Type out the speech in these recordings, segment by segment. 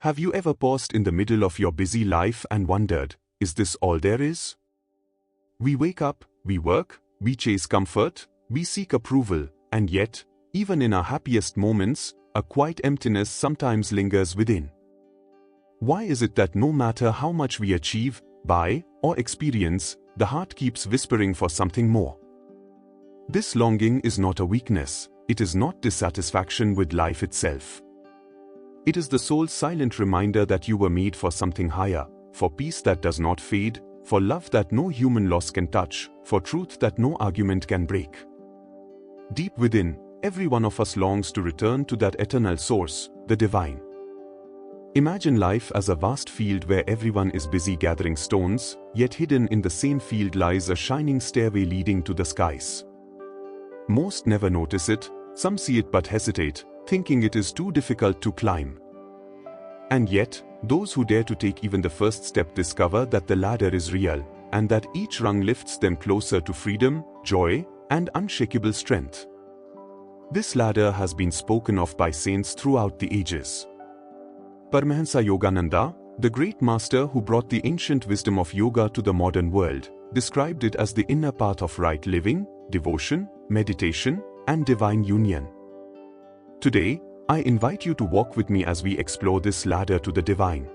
Have you ever paused in the middle of your busy life and wondered, is this all there is? We wake up, we work, we chase comfort, we seek approval, and yet, even in our happiest moments, a quiet emptiness sometimes lingers within. Why is it that no matter how much we achieve, buy, or experience, the heart keeps whispering for something more? This longing is not a weakness, it is not dissatisfaction with life itself. It is the soul's silent reminder that you were made for something higher, for peace that does not fade, for love that no human loss can touch, for truth that no argument can break. Deep within, every one of us longs to return to that eternal source, the divine. Imagine life as a vast field where everyone is busy gathering stones, yet hidden in the same field lies a shining stairway leading to the skies. Most never notice it, some see it but hesitate, thinking it is too difficult to climb. And yet, those who dare to take even the first step discover that the ladder is real, and that each rung lifts them closer to freedom, joy, and unshakable strength. This ladder has been spoken of by saints throughout the ages. Paramahansa Yogananda, the great master who brought the ancient wisdom of yoga to the modern world, described it as the inner path of right living, devotion, meditation, and divine union. Today, I invite you to walk with me as we explore this ladder to the divine.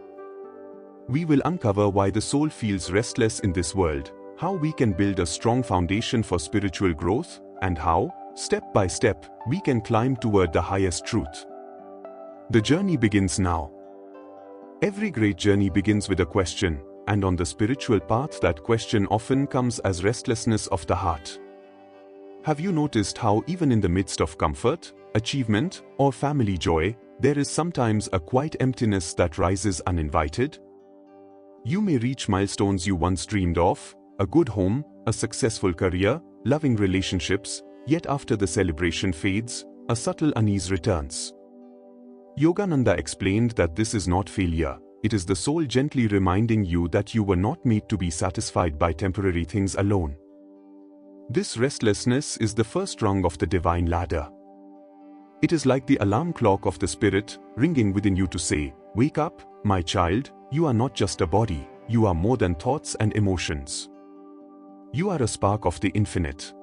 We will uncover why the soul feels restless in this world, how we can build a strong foundation for spiritual growth, and how, step by step, we can climb toward the highest truth. The journey begins now. Every great journey begins with a question, and on the spiritual path that question often comes as restlessness of the heart. Have you noticed how even in the midst of comfort, achievement, or family joy, there is sometimes a quiet emptiness that rises uninvited? You may reach milestones you once dreamed of, a good home, a successful career, loving relationships, yet after the celebration fades, a subtle unease returns. Yogananda explained that this is not failure, it is the soul gently reminding you that you were not made to be satisfied by temporary things alone. This restlessness is the first rung of the divine ladder. It is like the alarm clock of the spirit, ringing within you to say, "Wake up, my child, you are not just a body, you are more than thoughts and emotions. You are a spark of the infinite."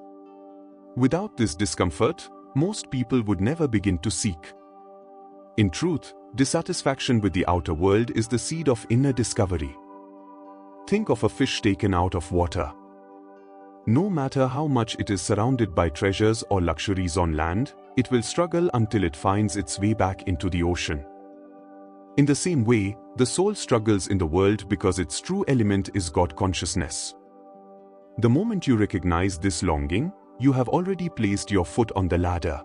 Without this discomfort, most people would never begin to seek. In truth, dissatisfaction with the outer world is the seed of inner discovery. Think of a fish taken out of water. No matter how much it is surrounded by treasures or luxuries on land, it will struggle until it finds its way back into the ocean. In the same way, the soul struggles in the world because its true element is God consciousness. The moment you recognize this longing, you have already placed your foot on the ladder.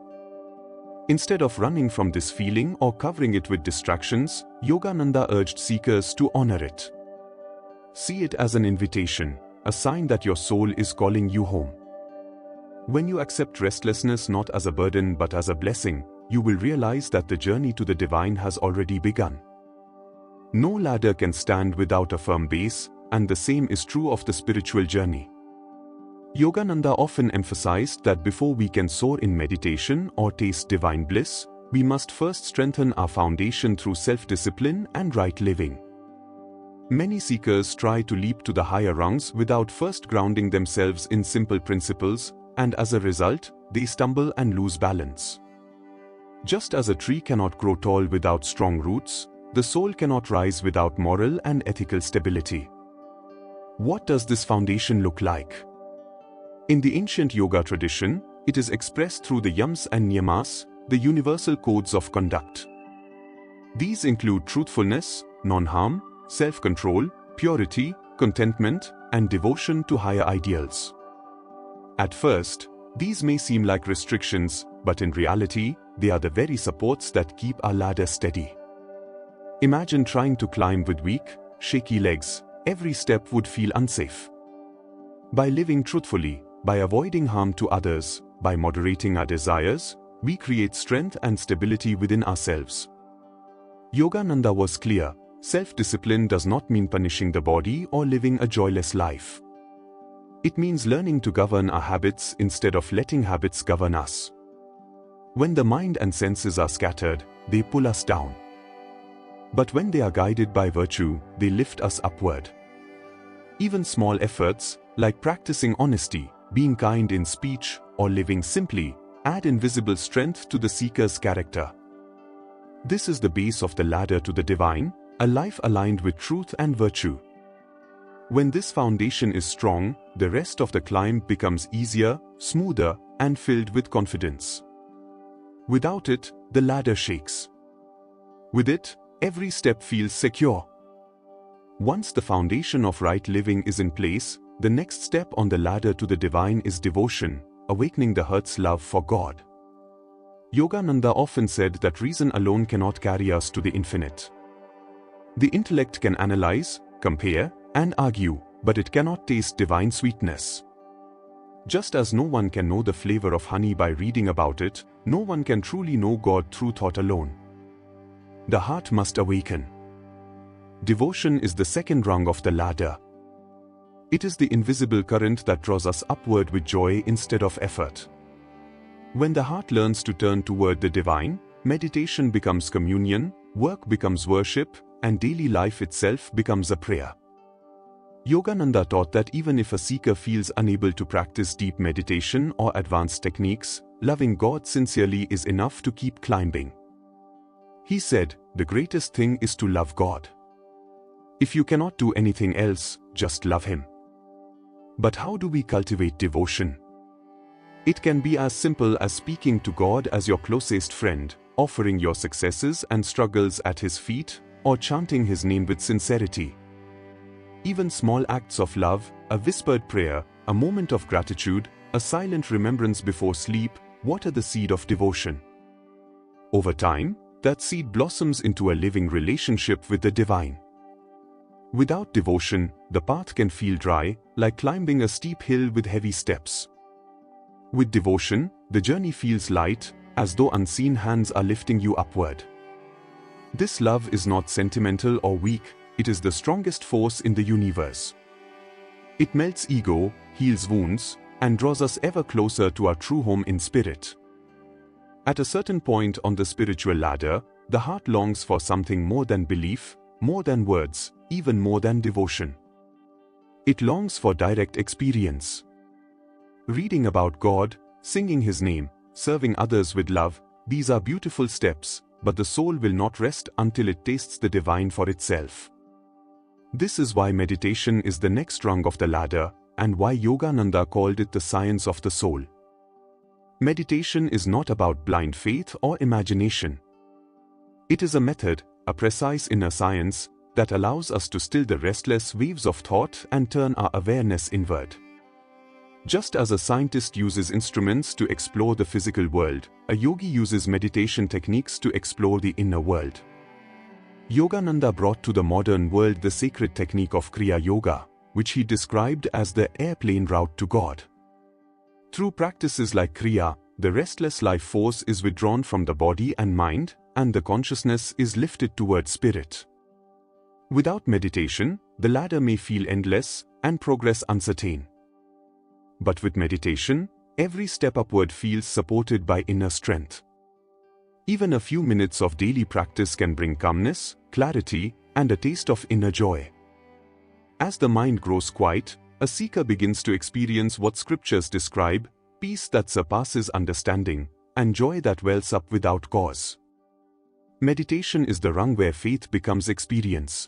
Instead of running from this feeling or covering it with distractions, Yogananda urged seekers to honor it. See it as an invitation, a sign that your soul is calling you home. When you accept restlessness not as a burden but as a blessing, you will realize that the journey to the divine has already begun. No ladder can stand without a firm base, and the same is true of the spiritual journey. Yogananda often emphasized that before we can soar in meditation or taste divine bliss, we must first strengthen our foundation through self-discipline and right living. Many seekers try to leap to the higher rungs without first grounding themselves in simple principles, and as a result, they stumble and lose balance. Just as a tree cannot grow tall without strong roots, the soul cannot rise without moral and ethical stability. What does this foundation look like? In the ancient yoga tradition, it is expressed through the yams and niyamas, the universal codes of conduct. These include truthfulness, non-harm, self-control, purity, contentment, and devotion to higher ideals. At first, these may seem like restrictions, but in reality, they are the very supports that keep our ladder steady. Imagine trying to climb with weak, shaky legs. Every step would feel unsafe. By living truthfully, by avoiding harm to others, by moderating our desires, we create strength and stability within ourselves. Yogananda was clear, self-discipline does not mean punishing the body or living a joyless life. It means learning to govern our habits instead of letting habits govern us. When the mind and senses are scattered, they pull us down. But when they are guided by virtue, they lift us upward. Even small efforts, like practicing honesty, being kind in speech, or living simply, add invisible strength to the seeker's character. This is the base of the ladder to the divine, a life aligned with truth and virtue. When this foundation is strong, the rest of the climb becomes easier, smoother, and filled with confidence. Without it, the ladder shakes. With it, every step feels secure. Once the foundation of right living is in place, the next step on the ladder to the divine is devotion, awakening the heart's love for God. Yogananda often said that reason alone cannot carry us to the infinite. The intellect can analyze, compare, and argue, but it cannot taste divine sweetness. Just as no one can know the flavor of honey by reading about it, no one can truly know God through thought alone. The heart must awaken. Devotion is the second rung of the ladder. It is the invisible current that draws us upward with joy instead of effort. When the heart learns to turn toward the divine, meditation becomes communion, work becomes worship, and daily life itself becomes a prayer. Yogananda taught that even if a seeker feels unable to practice deep meditation or advanced techniques, loving God sincerely is enough to keep climbing. He said, "The greatest thing is to love God. If you cannot do anything else, just love Him." But how do we cultivate devotion? It can be as simple as speaking to God as your closest friend, offering your successes and struggles at His feet, or chanting His name with sincerity. Even small acts of love, a whispered prayer, a moment of gratitude, a silent remembrance before sleep, water the seed of devotion. Over time, that seed blossoms into a living relationship with the divine. Without devotion, the path can feel dry, like climbing a steep hill with heavy steps. With devotion, the journey feels light, as though unseen hands are lifting you upward. This love is not sentimental or weak, it is the strongest force in the universe. It melts ego, heals wounds, and draws us ever closer to our true home in spirit. At a certain point on the spiritual ladder, the heart longs for something more than belief, more than words, even more than devotion. It longs for direct experience. Reading about God, singing His name, serving others with love, these are beautiful steps, but the soul will not rest until it tastes the divine for itself. This is why meditation is the next rung of the ladder, and why Yogananda called it the science of the soul. Meditation is not about blind faith or imagination. It is a method, a precise inner science, that allows us to still the restless waves of thought and turn our awareness inward. Just as a scientist uses instruments to explore the physical world, a yogi uses meditation techniques to explore the inner world. Yogananda brought to the modern world the sacred technique of Kriya Yoga, which he described as the airplane route to God. Through practices like Kriya, the restless life force is withdrawn from the body and mind, and the consciousness is lifted toward spirit. Without meditation, the ladder may feel endless and progress uncertain. But with meditation, every step upward feels supported by inner strength. Even a few minutes of daily practice can bring calmness, clarity, and a taste of inner joy. As the mind grows quiet, a seeker begins to experience what scriptures describe: peace that surpasses understanding, and joy that wells up without cause. Meditation is the rung where faith becomes experience.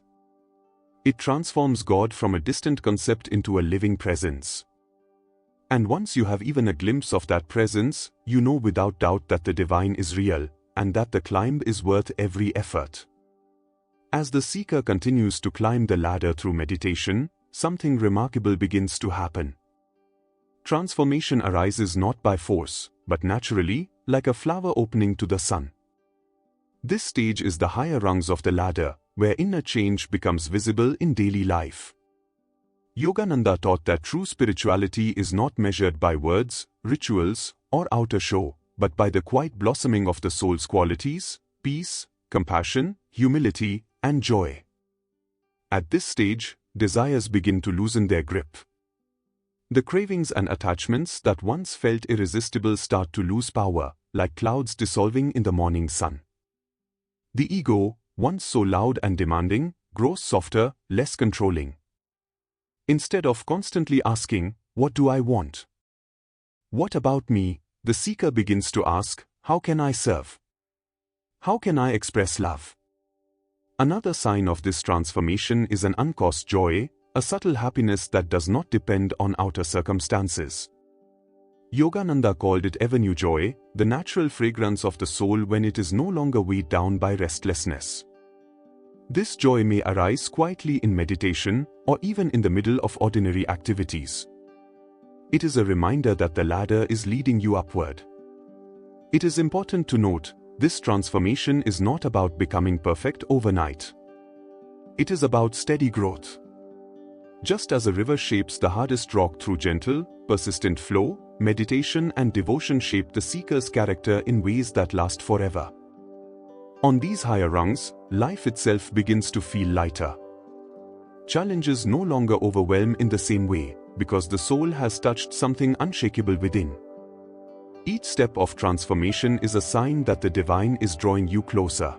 It transforms God from a distant concept into a living presence. And once you have even a glimpse of that presence, you know without doubt that the divine is real, and that the climb is worth every effort. As the seeker continues to climb the ladder through meditation, something remarkable begins to happen. Transformation arises not by force, but naturally, like a flower opening to the sun. This stage is the higher rungs of the ladder, where inner change becomes visible in daily life. Yogananda taught that true spirituality is not measured by words, rituals, or outer show, but by the quiet blossoming of the soul's qualities: peace, compassion, humility, and joy. At this stage, desires begin to loosen their grip. The cravings and attachments that once felt irresistible start to lose power, like clouds dissolving in the morning sun. The ego, once so loud and demanding, grows softer, less controlling. Instead of constantly asking, "What do I want? What about me?" the seeker begins to ask, "How can I serve? How can I express love?" Another sign of this transformation is an uncaused joy, a subtle happiness that does not depend on outer circumstances. Yogananda called it ever-new joy, the natural fragrance of the soul when it is no longer weighed down by restlessness. This joy may arise quietly in meditation, or even in the middle of ordinary activities. It is a reminder that the ladder is leading you upward. It is important to note, this transformation is not about becoming perfect overnight. It is about steady growth. Just as a river shapes the hardest rock through gentle, persistent flow, meditation and devotion shape the seeker's character in ways that last forever. On these higher rungs, life itself begins to feel lighter. Challenges no longer overwhelm in the same way, because the soul has touched something unshakable within. Each step of transformation is a sign that the divine is drawing you closer.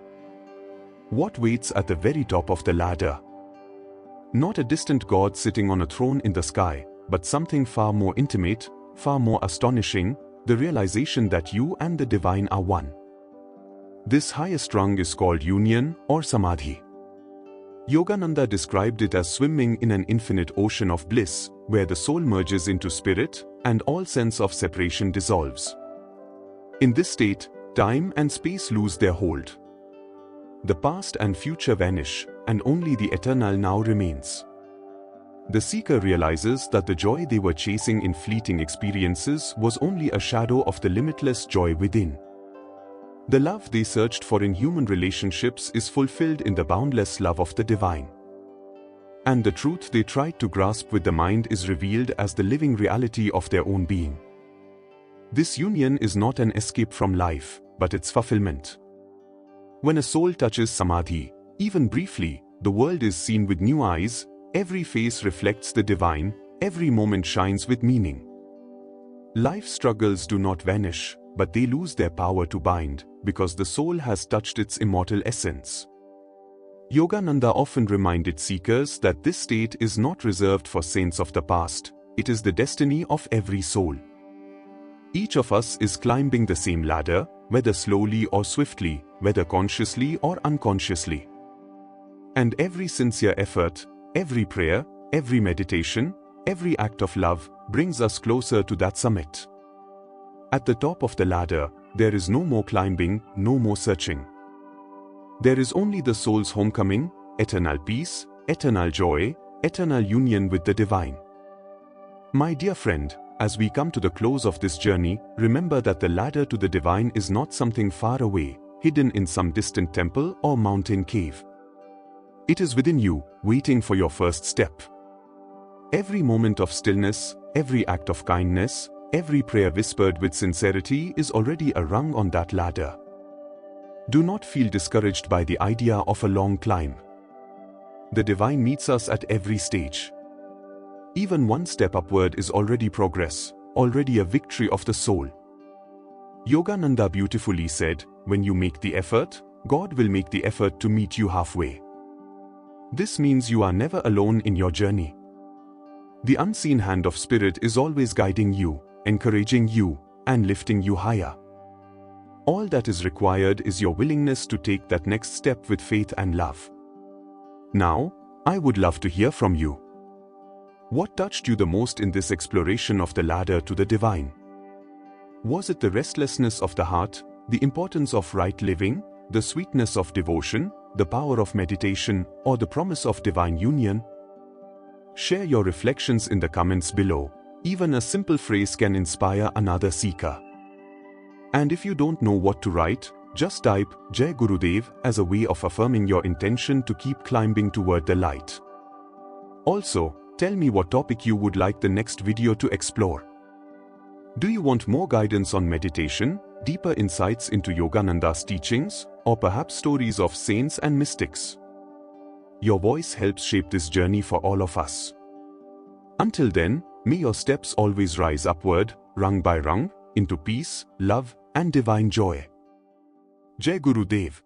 What waits at the very top of the ladder? Not a distant God sitting on a throne in the sky, but something far more intimate, far more astonishing, the realization that you and the divine are one. This highest rung is called union or Samadhi. Yogananda described it as swimming in an infinite ocean of bliss, where the soul merges into spirit, and all sense of separation dissolves. In this state, time and space lose their hold. The past and future vanish, and only the eternal now remains. The seeker realizes that the joy they were chasing in fleeting experiences was only a shadow of the limitless joy within. The love they searched for in human relationships is fulfilled in the boundless love of the divine. And the truth they tried to grasp with the mind is revealed as the living reality of their own being. This union is not an escape from life, but its fulfillment. When a soul touches Samadhi, even briefly, the world is seen with new eyes, every face reflects the divine, every moment shines with meaning. Life's struggles do not vanish, but they lose their power to bind, because the soul has touched its immortal essence. Yogananda often reminded seekers that this state is not reserved for saints of the past, it is the destiny of every soul. Each of us is climbing the same ladder, whether slowly or swiftly, whether consciously or unconsciously. And every sincere effort, every prayer, every meditation, every act of love, brings us closer to that summit. At the top of the ladder, there is no more climbing, no more searching. There is only the soul's homecoming, eternal peace, eternal joy, eternal union with the divine. My dear friend, as we come to the close of this journey, remember that the ladder to the divine is not something far away, hidden in some distant temple or mountain cave. It is within you, waiting for your first step. Every moment of stillness, every act of kindness, every prayer whispered with sincerity is already a rung on that ladder. Do not feel discouraged by the idea of a long climb. The divine meets us at every stage. Even one step upward is already progress, already a victory of the soul. Yogananda beautifully said, "When you make the effort, God will make the effort to meet you halfway." This means you are never alone in your journey. The unseen hand of Spirit is always guiding you, encouraging you, and lifting you higher. All that is required is your willingness to take that next step with faith and love. Now, I would love to hear from you. What touched you the most in this exploration of the ladder to the divine? Was it the restlessness of the heart, the importance of right living, the sweetness of devotion, the power of meditation, or the promise of divine union? Share your reflections in the comments below. Even a simple phrase can inspire another seeker. And if you don't know what to write, just type Jai Gurudev as a way of affirming your intention to keep climbing toward the light. Also, tell me what topic you would like the next video to explore. Do you want more guidance on meditation, deeper insights into Yogananda's teachings, or perhaps stories of saints and mystics? Your voice helps shape this journey for all of us. Until then, may your steps always rise upward, rung by rung, into peace, love, and divine joy. Jai Gurudev.